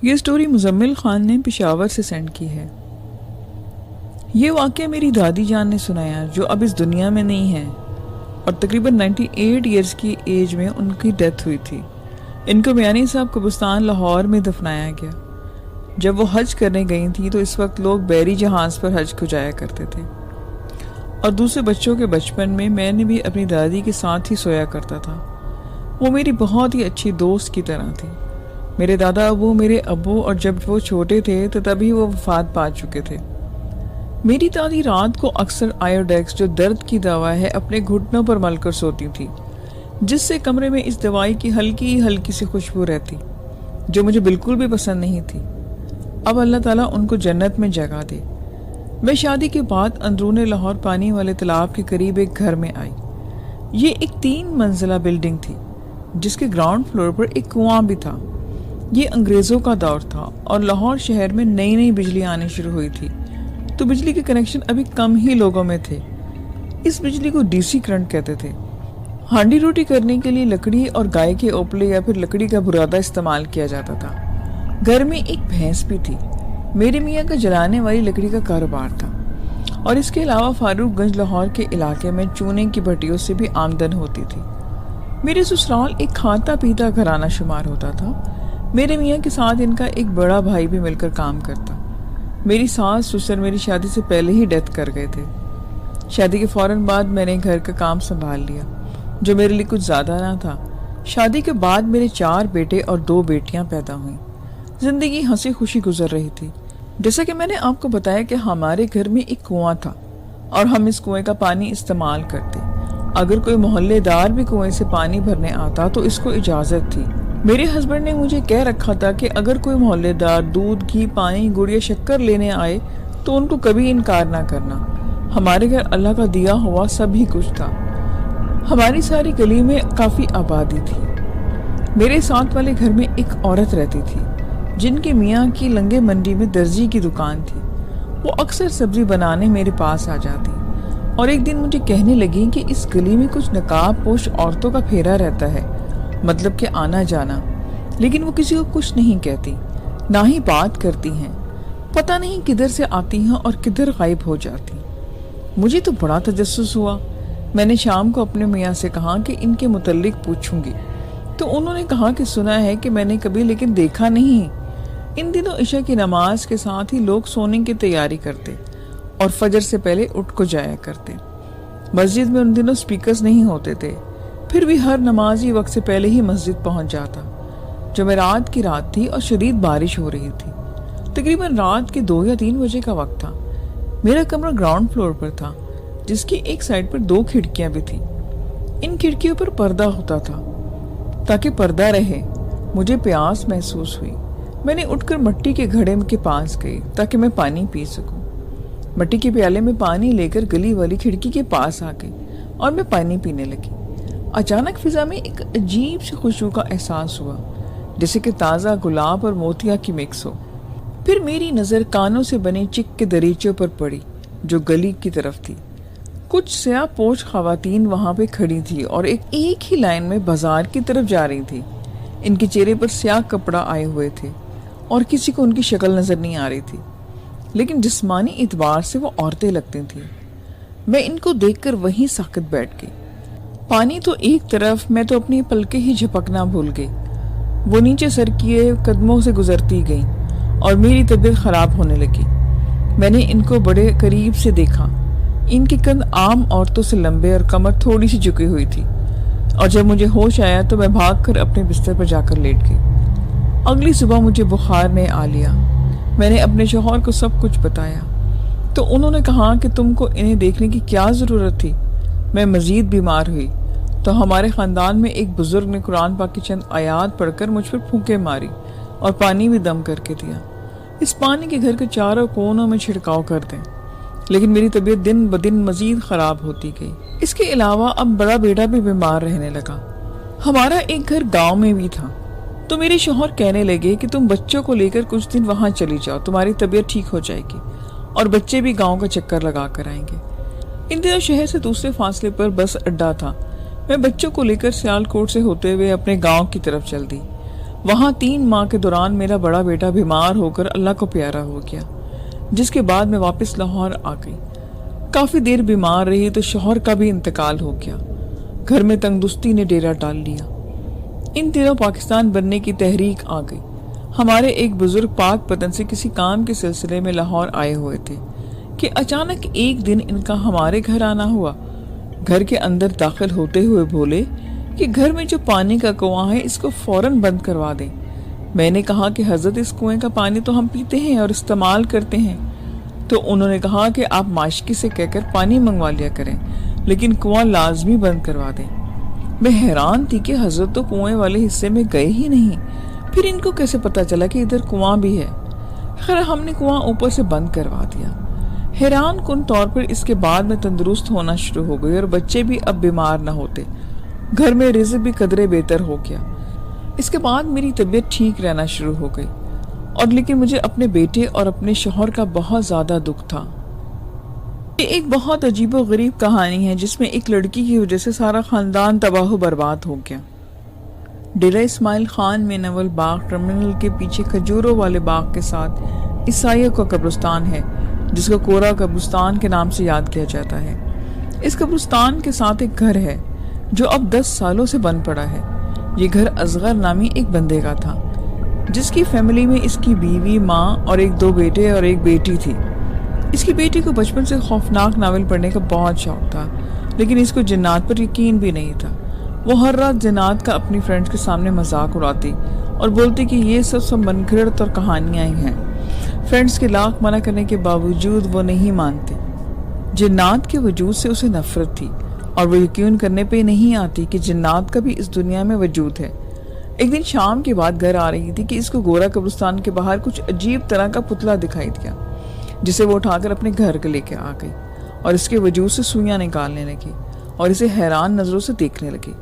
یہ سٹوری مزمل خان نے پشاور سے سینڈ کی ہے۔ یہ واقعہ میری دادی جان نے سنایا جو اب اس دنیا میں نہیں ہے اور تقریباً 98 ایئرز کی ایج میں ان کی ڈیتھ ہوئی تھی۔ ان کو میانی صاحب قبرستان لاہور میں دفنایا گیا۔ جب وہ حج کرنے گئی تھی تو اس وقت لوگ بحری جہاز پر حج کو جایا کرتے تھے اور دوسرے بچوں کے بچپن میں میں نے بھی اپنی دادی کے ساتھ ہی سویا کرتا تھا۔ وہ میری بہت ہی اچھی دوست کی طرح تھی۔ میرے دادا ابو میرے ابو اور جب وہ چھوٹے تھے تو تبھی وہ وفات پا چکے تھے۔ میری دادی رات کو اکثر آیوڈیکس جو درد کی دوا ہے اپنے گھٹنوں پر مل کر سوتی تھی، جس سے کمرے میں اس دوائی کی ہلکی ہلکی سی خوشبو رہتی جو مجھے بالکل بھی پسند نہیں تھی۔ اب اللہ تعالیٰ ان کو جنت میں جگہ دے۔ میں شادی کے بعد اندرون لاہور پانی والے تالاب کے قریب ایک گھر میں آئی۔ یہ ایک 3 منزلہ بلڈنگ تھی جس کے گراؤنڈ فلور پر ایک کنواں بھی تھا۔ یہ انگریزوں کا دور تھا اور لاہور شہر میں نئی نئی بجلی آنی شروع ہوئی تھی تو بجلی کے کنیکشن ابھی کم ہی لوگوں میں تھے۔ اس بجلی کو ڈی سی کرنٹ کہتے تھے۔ ہانڈی روٹی کرنے کے لیے لکڑی اور گائے کے اوپلے یا پھر لکڑی کا برادہ استعمال کیا جاتا تھا۔ گھر میں ایک بھینس بھی تھی۔ میرے میاں کا جلانے والی لکڑی کا کاروبار تھا اور اس کے علاوہ فاروق گنج لاہور کے علاقے میں چونے کی بھٹیوں سے بھی آمدن ہوتی تھی۔ میرے سسرال ایک کھاتا پیتا گھرانہ شمار ہوتا تھا۔ میرے میاں کے ساتھ ان کا ایک بڑا بھائی بھی مل کر کام کرتا۔ میری ساس سسر میری شادی سے پہلے ہی ڈیتھ کر گئے تھے۔ شادی کے فوراً بعد میں نے گھر کا کام سنبھال لیا جو میرے لیے کچھ زیادہ نہ تھا۔ شادی کے بعد میرے 4 بیٹے اور 2 بیٹیاں پیدا ہوئیں۔ زندگی ہنسی خوشی گزر رہی تھی۔ جیسا کہ میں نے آپ کو بتایا کہ ہمارے گھر میں ایک کنواں تھا اور ہم اس کنویں کا پانی استعمال کرتے۔ اگر کوئی محلے دار بھی کنویں سے پانی بھرنے آتا تو اس کو اجازت تھی۔ میرے ہسبینڈ نے مجھے کہہ رکھا تھا کہ اگر کوئی محلے دار دودھ، گھی، پانی، گڑ یا شکر لینے آئے تو ان کو کبھی انکار نہ کرنا۔ ہمارے گھر اللہ کا دیا ہوا سب ہی کچھ تھا۔ ہماری ساری گلی میں کافی آبادی تھی۔ میرے ساتھ والے گھر میں ایک عورت رہتی تھی جن کے میاں کی لنگے منڈی میں درزی کی دکان تھی۔ وہ اکثر سبزی بنانے میرے پاس آ جاتی اور ایک دن مجھے کہنے لگی کہ اس گلی میں کچھ نقاب پوش عورتوں کا پھیرا رہتا ہے، مطلب کہ آنا جانا، لیکن وہ کسی کو کچھ نہیں کہتی، نہ ہی بات کرتی ہیں۔ پتہ نہیں کدھر سے آتی ہیں اور کدھر غائب ہو جاتی۔ مجھے تو بڑا تجسس ہوا۔ میں نے شام کو اپنے میاں سے کہا کہ ان کے متعلق پوچھوں گی تو انہوں نے کہا کہ سنا ہے کہ میں نے کبھی لیکن دیکھا نہیں۔ ان دنوں عشاء کی نماز کے ساتھ ہی لوگ سونے کی تیاری کرتے اور فجر سے پہلے اٹھ کو جایا کرتے۔ مسجد میں ان دنوں سپیکرز نہیں ہوتے تھے، پھر بھی ہر نمازی وقت سے پہلے ہی مسجد پہنچ جاتا۔ جمعرات کی رات تھی اور شدید بارش ہو رہی تھی۔ تقریباً رات کے 2 یا 3 بجے کا وقت تھا۔ میرا کمرہ گراؤنڈ فلور پر تھا جس کی ایک سائڈ پر 2 کھڑکیاں بھی تھیں۔ ان کھڑکیوں پر پردہ ہوتا تھا تاکہ پردہ رہے۔ مجھے پیاس محسوس ہوئی۔ میں نے اٹھ کر مٹی کے گھڑے کے پاس گئی تاکہ میں پانی پی سکوں۔ مٹی کے پیالے میں پانی لے کر گلی والی کھڑکی کے پاس آ گئی اور میں پانی پینے لگی۔ اچانک فضا میں ایک عجیب سی خوشبو کا احساس ہوا جیسے کہ تازہ گلاب اور موتیا کی مکس ہو۔ پھر میری نظر کانوں سے بنے چک کے دریچوں پر پڑی جو گلی کی طرف تھی۔ کچھ سیاہ پوش خواتین وہاں پہ کھڑی تھی اور ایک ہی لائن میں بازار کی طرف جا رہی تھی۔ ان کے چہرے پر سیاہ کپڑا آئے ہوئے تھے اور کسی کو ان کی شکل نظر نہیں آ رہی تھی، لیکن جسمانی اعتبار سے وہ عورتیں لگتی تھیں۔ میں ان کو دیکھ کر وہیں ساکت بیٹھ گئی۔ پانی تو ایک طرف، میں تو اپنی پلکیں ہی جھپکنا بھول گئی۔ وہ نیچے سر کیے قدموں سے گزرتی گئیں اور میری طبیعت خراب ہونے لگی۔ میں نے ان کو بڑے قریب سے دیکھا۔ ان کے کندھ عام عورتوں سے لمبے اور کمر تھوڑی سی جھکی ہوئی تھی، اور جب مجھے ہوش آیا تو میں بھاگ کر اپنے بستر پر جا کر لیٹ گئی۔ اگلی صبح مجھے بخار نے آ لیا۔ میں نے اپنے شوہر کو سب کچھ بتایا تو انہوں نے کہا کہ تم کو انہیں دیکھنے کی کیا ضرورت تھی۔ میں مزید بیمار ہوئی تو ہمارے خاندان میں ایک بزرگ نے قرآن پاک کی چند آیات پڑھ کر مجھ پر پھونکے ماری اور پانی بھی دم کر کے دیا۔ اس پانی کے گھر کے چاروں کونوں میں چھڑکاؤ کر دیں، لیکن میری طبیعت دن بدن مزید خراب ہوتی گئی۔ اس کے علاوہ اب بڑا بیٹا بھی بیمار رہنے لگا۔ ہمارا ایک گھر گاؤں میں بھی تھا تو میرے شوہر کہنے لگے کہ تم بچوں کو لے کر کچھ دن وہاں چلی جاؤ، تمہاری طبیعت ٹھیک ہو جائے گی اور بچے بھی گاؤں کا چکر لگا کر آئیں گے۔ ان دنوں شہر سے دوسرے فاصلے پر بس اڈا تھا۔ میں بچوں کو لے کر سیال کوٹ سے ہوتے ہوئے اپنے گاؤں کی طرف چل دی۔ وہاں 3 ماہ کے دوران میرا بڑا بیٹا بیمار ہو کر اللہ کو پیارا ہو گیا، جس کے بعد میں واپس لاہور آ گئی۔ کافی دیر بیمار رہی تو شوہر کا بھی انتقال ہو گیا۔ گھر میں تنگدستی نے ڈیرا ڈال لیا۔ ان دنوں پاکستان بننے کی تحریک آ گئی۔ ہمارے ایک بزرگ پاک پتن سے کسی کام کے سلسلے میں لاہور آئے ہوئے تھے کہ اچانک ایک دن ان کا ہمارے گھر آنا ہوا۔ گھر کے اندر داخل ہوتے ہوئے بولے کہ گھر میں جو پانی کا کنواں ہے اس کو فوراً بند کروا دیں۔ میں نے کہا کہ حضرت اس کنویں کا پانی تو ہم پیتے ہیں اور استعمال کرتے ہیں۔ تو انہوں نے کہا کہ آپ ماشکی سے کہہ کر پانی منگوا لیا کریں، لیکن کنواں لازمی بند کروا دیں۔ میں حیران تھی کہ حضرت تو کنویں والے حصے میں گئے ہی نہیں، پھر ان کو کیسے پتا چلا کہ ادھر کنواں بھی ہے؟ خیر ہم نے کنواں اوپر سے بند کروا دیا۔ حیران کن طور پر اس کے بعد میں تندرست ہونا شروع ہو گئی اور بچے بھی اب بیمار نہ ہوتے۔ گھر میں رزق بھی قدرے بہتر ہو گیا۔ اس کے بعد میری طبیعت ٹھیک رہنا شروع ہو گئی، اور لیکن مجھے اپنے بیٹے اور اپنے شوہر کا بہت زیادہ دکھ تھا۔ یہ ایک بہت عجیب و غریب کہانی ہے جس میں ایک لڑکی کی وجہ سے سارا خاندان تباہ و برباد ہو گیا۔ ڈیرہ اسماعیل خان میں نول باغ ٹرمینل کے پیچھے کھجوروں والے باغ کے ساتھ عیسائیوں کا قبرستان ہے جس کو کورا قبرستان کے نام سے یاد کیا جاتا ہے۔ اس قبرستان کے ساتھ ایک گھر ہے جو اب 10 سالوں سے بن پڑا ہے۔ یہ گھر اصغر نامی ایک بندے کا تھا جس کی فیملی میں اس کی بیوی، ماں اور 2 بیٹے اور 1 بیٹی تھی۔ اس کی بیٹی کو بچپن سے خوفناک ناول پڑھنے کا بہت شوق تھا، لیکن اس کو جنات پر یقین بھی نہیں تھا۔ وہ ہر رات جنات کا اپنی فرینڈز کے سامنے مذاق اڑاتی اور بولتی کہ یہ سب من گھڑت اور کہانیاں ہی ہیں۔ فرینڈز کے لاکھ منع کرنے کے باوجود وہ نہیں مانتی۔ جنات کے وجود سے اسے نفرت تھی اور وہ یقین کرنے پہ نہیں آتی کہ جنات کا بھی اس دنیا میں وجود ہے۔ ایک دن شام کے بعد گھر آ رہی تھی کہ اس کو گورا قبرستان کے باہر کچھ عجیب طرح کا پتلا دکھائی دیا، جسے وہ اٹھا کر اپنے گھر لے کے آ گئی اور اس کے وجود سے سوئیاں نکالنے لگی اور اسے حیران نظروں سے دیکھنے لگی۔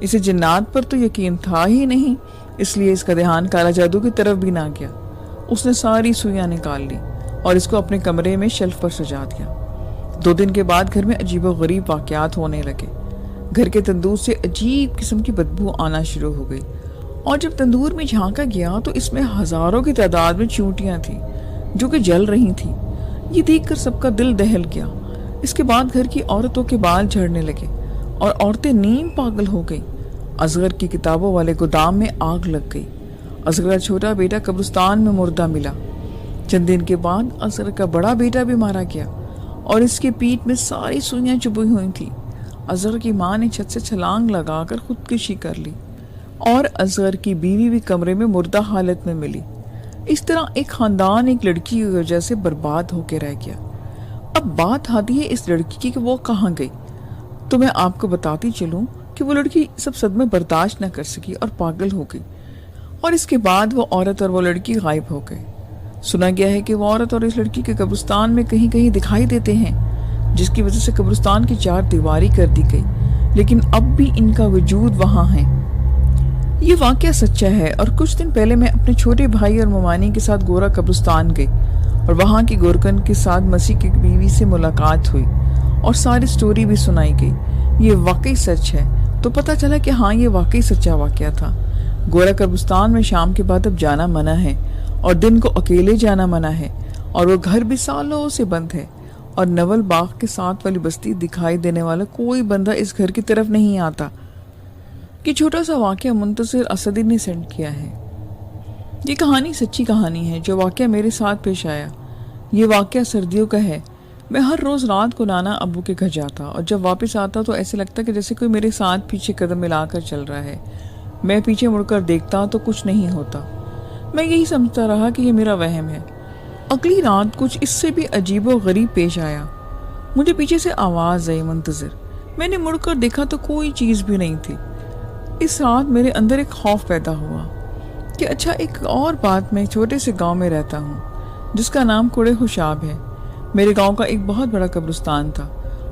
اسے جنات پر تو یقین تھا ہی نہیں، اس لیے اس کا دھیان کالا جادو کی طرف بھی نہ گیا۔ اس نے ساری سوئیاں نکال لی اور اس کو اپنے کمرے میں شیلف پر سجا دیا۔ 2 دن کے بعد گھر میں عجیب و غریب واقعات ہونے لگے۔ گھر کے تندور سے عجیب قسم کی بدبو آنا شروع ہو گئی، اور جب تندور میں جھانکا گیا تو اس میں ہزاروں کی تعداد میں چونٹیاں تھیں جو کہ جل رہی تھیں۔ یہ دیکھ کر سب کا دل دہل گیا۔ اس کے بعد گھر کی عورتوں کے بال جھڑنے لگے اور عورتیں نیم پاگل ہو گئی۔ اصغر کی کتابوں والے گودام میں آگ لگ گئی۔ اصغر کا چھوٹا بیٹا قبرستان میں مردہ ملا۔ چند دن کے بعد اصغر کا بڑا بیٹا بھی مارا گیا اور اس کے پیٹ میں ساری سوئیاں چبھی ہوئی تھی۔ اصغر کی ماں نے چھت سے چھلانگ لگا کر خودکشی کر لی اور اصغر کی بیوی بھی کمرے میں مردہ حالت میں ملی۔ اس طرح ایک خاندان ایک لڑکی کی وجہ سے برباد ہو کے رہ گیا۔ اب بات آتی ہے اس لڑکی کی کہ وہ کہاں گئی، تو میں آپ کو بتاتی چلوں کہ وہ لڑکی سب صدمے برداشت نہ کر سکی اور پاگل ہو گئی، اور اس کے بعد وہ عورت اور وہ لڑکی غائب ہو گئے۔ سنا گیا ہے کہ وہ عورت اور اس لڑکی کے قبرستان میں کہیں کہیں دکھائی دیتے ہیں، جس کی وجہ سے قبرستان کی 4 دیواری کر دی گئی، لیکن اب بھی ان کا وجود وہاں ہے۔ یہ واقعہ سچا ہے، اور کچھ دن پہلے میں اپنے چھوٹے بھائی اور ممانی کے ساتھ گورا قبرستان گئی اور وہاں کی گورکن کے ساتھ مسیح کی بیوی سے ملاقات ہوئی اور ساری سٹوری بھی سنائی گئی۔ یہ واقعی سچ ہے، تو پتہ چلا کہ ہاں یہ واقعی سچا واقعہ تھا۔ گورا قبرستان میں شام کے بعد اب جانا منع ہے اور دن کو اکیلے جانا منع ہے، اور وہ گھر بھی سالوں سے بند ہے، اور نول باغ کے ساتھ والی بستی دکھائی دینے والا کوئی بندہ اس گھر کی طرف نہیں آتا۔ یہ چھوٹا سا واقعہ منتصر اسدی نے سینڈ کیا ہے۔ یہ کہانی سچی کہانی ہے جو واقعہ میرے ساتھ پیش آیا۔ یہ واقعہ سردیوں کا ہے۔ میں ہر روز رات کو نانا ابو کے گھر جاتا اور جب واپس آتا تو ایسے لگتا کہ جیسے کوئی میرے ساتھ پیچھے قدم ملا کر چل رہا ہے۔ میں پیچھے مڑ کر دیکھتا تو کچھ نہیں ہوتا۔ میں یہی سمجھتا رہا کہ یہ میرا وہم ہے۔ اگلی رات کچھ اس سے بھی عجیب و غریب پیش آیا۔ مجھے پیچھے سے آواز آئی، منتظر۔ میں نے مڑ کر دیکھا تو کوئی چیز بھی نہیں تھی۔ اس رات میرے اندر ایک خوف پیدا ہوا کہ اچھا ایک اور بات، میں چھوٹے سے گاؤں میں رہتا ہوں جس کا نام کوڑے خوشاب ہے۔ میرے گاؤں کا ایک بہت بڑا قبرستان تھا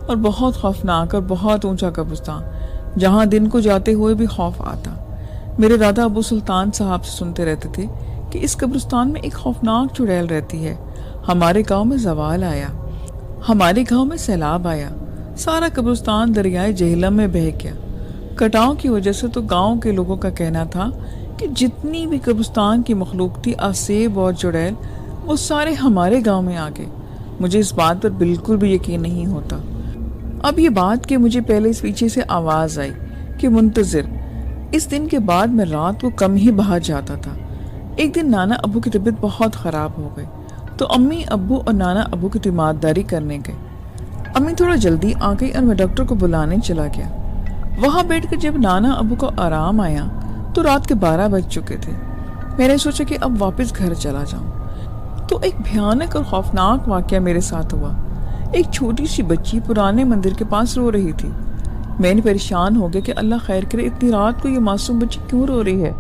اور بہت خوفناک اور بہت اونچا قبرستان، جہاں دن کو جاتے ہوئے بھی خوف آتا۔ میرے دادا ابو سلطان صاحب سے سنتے رہتے تھے کہ اس قبرستان میں ایک خوفناک چڑیل رہتی ہے۔ ہمارے گاؤں میں زوال آیا، ہمارے گاؤں میں سیلاب آیا، سارا قبرستان دریائے جہلم میں بہہ گیا۔ کٹاؤ کی وجہ سے تو گاؤں کے لوگوں کا کہنا تھا کہ جتنی بھی قبرستان کی مخلوق تھی، آسیب اور چڑیل، وہ سارے ہمارے گاؤں میں آ گئے۔ مجھے اس بات پر بالکل بھی یقین نہیں ہوتا۔ اب یہ بات کہ مجھے پہلے اس پیچھے سے آواز آئی کہ منتظر۔ اس دن کے بعد میں رات کو کم ہی باہر جاتا تھا۔ ایک دن نانا ابو کی طبیعت بہت خراب ہو گئی تو امی ابو اور نانا ابو کی تیمارداری کرنے گئے۔ امی تھوڑا جلدی آ گئی اور میں ڈاکٹر کو بلانے چلا گیا۔ وہاں بیٹھ کر جب نانا ابو کو آرام آیا تو رات کے 12 بج چکے تھے۔ میں نے سوچا کہ اب واپس گھر چلا جاؤں تو ایک بھیانک اور خوفناک واقعہ میرے ساتھ ہوا۔ ایک چھوٹی سی بچی پرانے مندر کے پاس رو رہی تھی۔ میں نے پریشان ہو گیا کہ اللہ خیر کرے، اتنی رات کو یہ معصوم بچی کیوں رو رہی ہے؟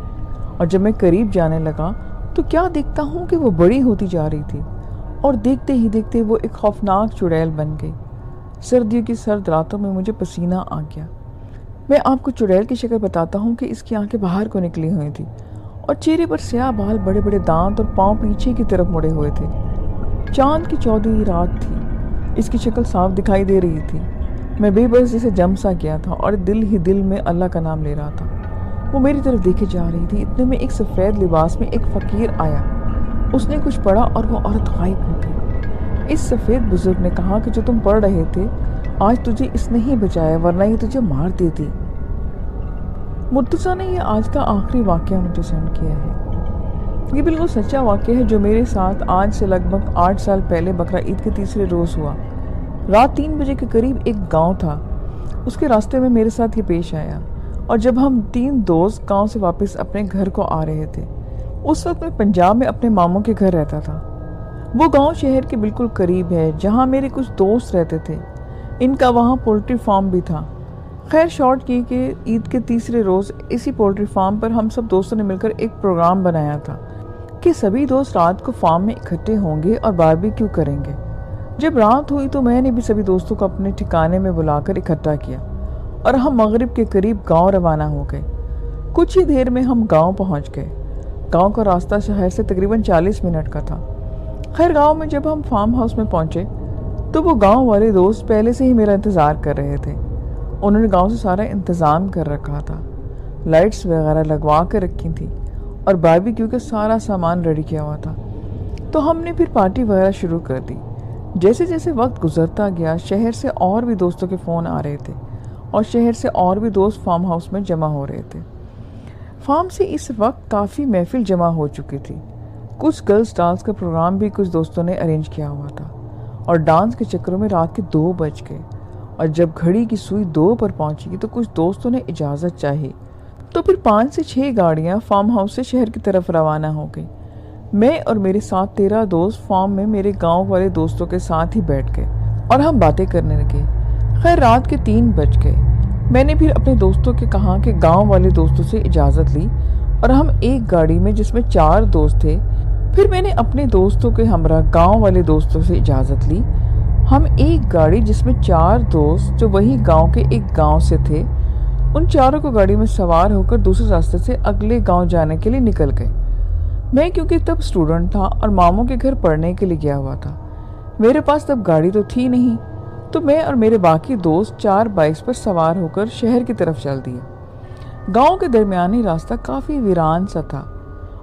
اور جب میں قریب جانے لگا تو کیا دیکھتا ہوں کہ وہ بڑی ہوتی جا رہی تھی اور دیکھتے ہی دیکھتے وہ ایک خوفناک چڑیل بن گئی۔ سردیوں کی سرد راتوں میں مجھے پسینہ آ گیا۔ میں آپ کو چڑیل کی شکل بتاتا ہوں کہ اس کی آنکھیں باہر کو نکلی ہوئی تھی اور چہرے پر سیاہ بال، بڑے بڑے دانت اور پاؤں پیچھے کی طرف مڑے ہوئے تھے۔ چاند کی 14ویں رات تھی۔ اس کی شکل صاف دکھائی دے رہی تھی۔ میں بے بس جیسے جم سا گیا تھا اور دل ہی دل میں اللہ کا نام لے رہا تھا۔ وہ میری طرف دیکھے جا رہی تھی۔ اتنے میں ایک سفید لباس میں ایک فقیر آیا۔ اس نے کچھ پڑھا اور وہ عورت غائب ہو گئی۔ اس سفید بزرگ نے کہا کہ جو تم پڑھ رہے تھے، آج تجھے اس نے ہی بچایا ورنہ یہ تجھے مار دیتی۔ مرتضیٰ نے یہ آج کا آخری واقعہ مجھے سینڈ کیا ہے۔ یہ بالکل سچا واقعہ ہے جو میرے ساتھ آج سے لگ بھگ 8 سال پہلے بقرہ عید کے تیسرے روز ہوا۔ رات 3 بجے کے قریب ایک گاؤں تھا، اس کے راستے میں میرے ساتھ یہ پیش آیا، اور جب ہم 3 دوست گاؤں سے واپس اپنے گھر کو آ رہے تھے، اس وقت میں پنجاب میں اپنے ماموں کے گھر رہتا تھا۔ وہ گاؤں شہر کے بالکل قریب ہے جہاں میرے کچھ دوست رہتے تھے۔ ان کا وہاں پولٹری فارم بھی تھا۔ خیر شارٹ کی کہ عید کے تیسرے روز اسی پولٹری فارم پر ہم سب دوستوں نے مل کر ایک پروگرام بنایا تھا کہ سبھی دوست رات کو فارم میں اکٹھے ہوں گے اور باربیکیو کریں گے۔ جب رات ہوئی تو میں نے بھی سبھی دوستوں کو اپنے ٹھکانے میں بلا کر اکٹھا کیا اور ہم مغرب کے قریب گاؤں روانہ ہو گئے۔ کچھ ہی دیر میں ہم گاؤں پہنچ گئے۔ گاؤں کا راستہ شہر سے تقریباً 40 منٹ کا تھا۔ خیر گاؤں میں جب ہم فارم ہاؤس میں پہنچے تو وہ گاؤں والے دوست پہلے سے ہی میرا انتظار کر رہے تھے۔ انہوں نے گاؤں سے سارا انتظام کر رکھا تھا، لائٹس وغیرہ لگوا کر رکھی تھی اور باربیکیو کا سارا سامان ریڈی کیا ہوا تھا۔ تو ہم نے پھر پارٹی وغیرہ شروع کر دی۔ جیسے جیسے وقت گزرتا گیا، شہر سے اور بھی دوستوں کے فون آ رہے تھے اور شہر سے اور بھی دوست فارم ہاؤس میں جمع ہو رہے تھے۔ فارم سے اس وقت کافی محفل جمع ہو چکی تھی۔ کچھ گرلز ڈانس کا پروگرام بھی کچھ دوستوں نے ارینج کیا ہوا تھا اور ڈانس کے چکروں میں رات کے 2 بج گئے، اور جب گھڑی کی سوئی 2 پر پہنچی تو کچھ دوستوں نے اجازت چاہی، تو پھر 5 سے 6 گاڑیاں فارم ہاؤس سے شہر کی طرف روانہ ہو گئی۔ میں اور میرے ساتھ 13 دوست فارم میں میرے گاؤں والے دوستوں کے ساتھ ہی بیٹھ گئے اور ہم باتیں کرنے لگے۔ خیر رات کے 3 بج گئے۔ میں نے پھر اپنے دوستوں کے کہا کہ گاؤں والے دوستوں سے اجازت لی اور ہم ایک گاڑی میں جس میں 4 دوست تھے، پھر میں نے اپنے دوستوں کے ہمراہ گاؤں والے دوستوں سے اجازت لی۔ ہم ایک گاڑی جس میں 4 دوست جو وہی گاؤں کے ایک گاؤں سے تھے، ان چاروں کو گاڑی میں سوار ہو کر دوسرے راستے سے اگلے گاؤں جانے کے لیے نکل گئے۔ میں کیونکہ تب اسٹوڈنٹ تھا اور ماموں کے گھر پڑھنے کے لیے گیا ہوا تھا، میرے پاس تب گاڑی تو تھی نہیں، تو میں اور میرے باقی دوست 4 بائکس پر سوار ہو کر شہر کی طرف چل دیے۔ گاؤں کے درمیانی راستہ کافی ویران سا تھا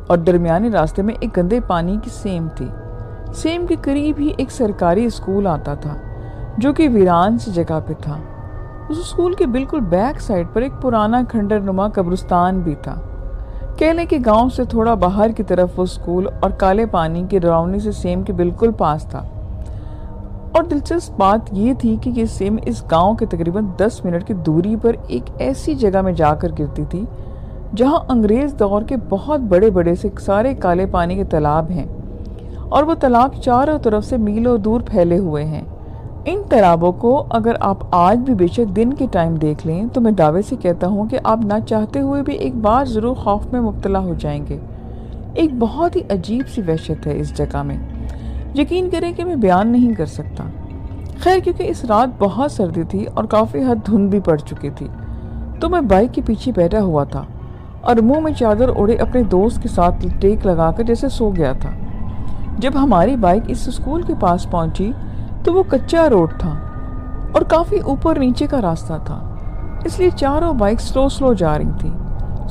اور درمیانی راستے میں ایک گندے پانی کی سیم تھی۔ سیم کے قریب ہی ایک سرکاری اسکول آتا تھا جو کہ ویران سی جگہ پہ تھا۔ اس اسکول کے بالکل بیک سائڈ پر ایک پرانا کھنڈر نما قبرستان بھی تھا۔ کہہ لیں کہ گاؤں سے تھوڑا باہر کی طرف وہ اسکول اور کالے پانی کی ڈراؤنی سے سیم کے بالکل پاس تھا۔ اور دلچسپ بات یہ تھی کہ یہ سیم اس گاؤں کے تقریباً 10 منٹ کی دوری پر ایک ایسی جگہ میں جا کر گرتی تھی جہاں انگریز دور کے بہت بڑے بڑے سے سارے کالے پانی کے تالاب ہیں، اور وہ تالاب چاروں طرف سے میلوں دور پھیلے ہوئے ہیں۔ ان تالابوں کو اگر آپ آج بھی بے شک دن کے ٹائم دیکھ لیں تو میں دعوے سے کہتا ہوں کہ آپ نہ چاہتے ہوئے بھی ایک بار ضرور خوف میں مبتلا ہو جائیں گے۔ ایک بہت ہی عجیب سی وحشت ہے اس جگہ میں، یقین کریں کہ میں بیان نہیں کر سکتا۔ خیر کیونکہ اس رات بہت سردی تھی اور کافی حد دھند بھی پڑ چکی تھی، تو میں بائک کے پیچھے بیٹھا ہوا تھا اور منہ میں چادر اوڑے اپنے دوست کے ساتھ ٹیک لگا کر جیسے سو گیا تھا۔ جب ہماری بائک اس اسکول کے پاس پہنچی تو وہ کچا روڈ تھا اور کافی اوپر نیچے کا راستہ تھا، اس لیے چاروں بائک سلو جا رہی تھی۔